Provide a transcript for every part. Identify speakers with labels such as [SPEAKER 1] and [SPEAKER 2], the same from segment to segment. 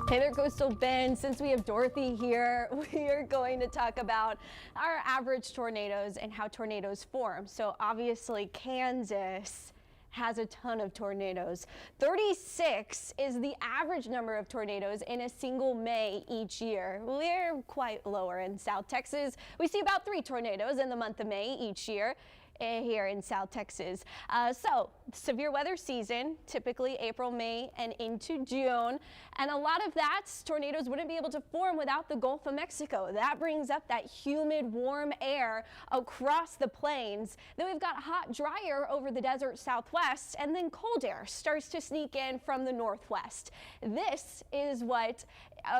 [SPEAKER 1] Hey there, Coastal Bend. Since we have Dorothy here, we are going to talk about our average tornadoes and how tornadoes form. So obviously Kansas has a ton of tornadoes. 36 is the average number of tornadoes in a single May each year. We're quite lower in South Texas. We see about 3 tornadoes in the month of May each year here in South Texas. So severe weather season, typically April, May, and into June. And a lot of that, tornadoes wouldn't be able to form without the Gulf of Mexico. That brings up that humid, warm air across the plains. Then we've got hot, dry air over the desert southwest, and then cold air starts to sneak in from the northwest. This is what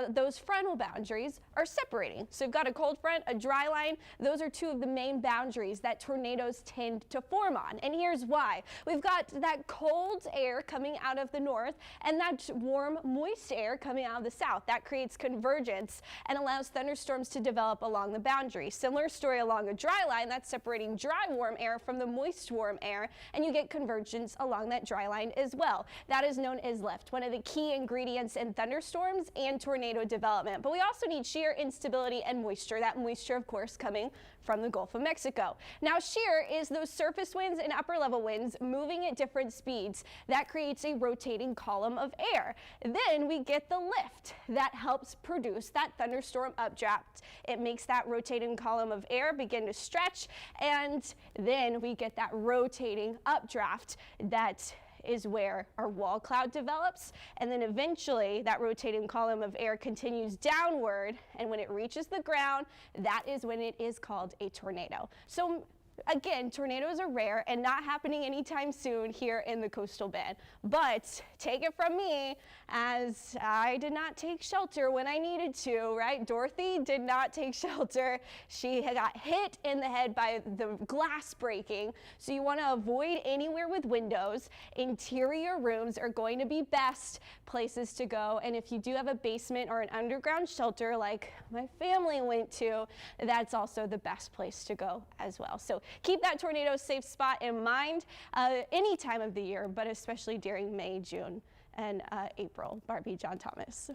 [SPEAKER 1] those frontal boundaries are separating. So you've got a cold front, a dry line. Those are 2 of the main boundaries that tornadoes tend to form on. And here's why. We've got that cold air coming out of the north and that warm, moist air coming out of the south. That creates convergence and allows thunderstorms to develop along the boundary. Similar story along a dry line, that's separating dry, warm air from the moist, warm air, and you get convergence along that dry line as well. That is known as lift, one of the key ingredients in thunderstorms and tornado development. But we also need shear, instability, and moisture. That moisture, of course, coming from the Gulf of Mexico. Now, shear is those surface winds and upper level winds moving at different speeds. That creates a rotating column of air. Then we get the lift that helps produce that thunderstorm updraft. It makes that rotating column of air begin to stretch, and then we get that rotating updraft that is where our wall cloud develops, and then eventually that rotating column of air continues downward, and when it reaches the ground, that is when it is called a tornado. So again, tornadoes are rare and not happening anytime soon here in the Coastal Bend. But take it from me, as I did not take shelter when I needed to, right? Dorothy did not take shelter. She had got hit in the head by the glass breaking. So you want to avoid anywhere with windows. Interior rooms are going to be best places to go. And if you do have a basement or an underground shelter like my family went to, that's also the best place to go as well. So keep that tornado safe spot in mind any time of the year, but especially during May, June, and April. Barbie, John Thomas.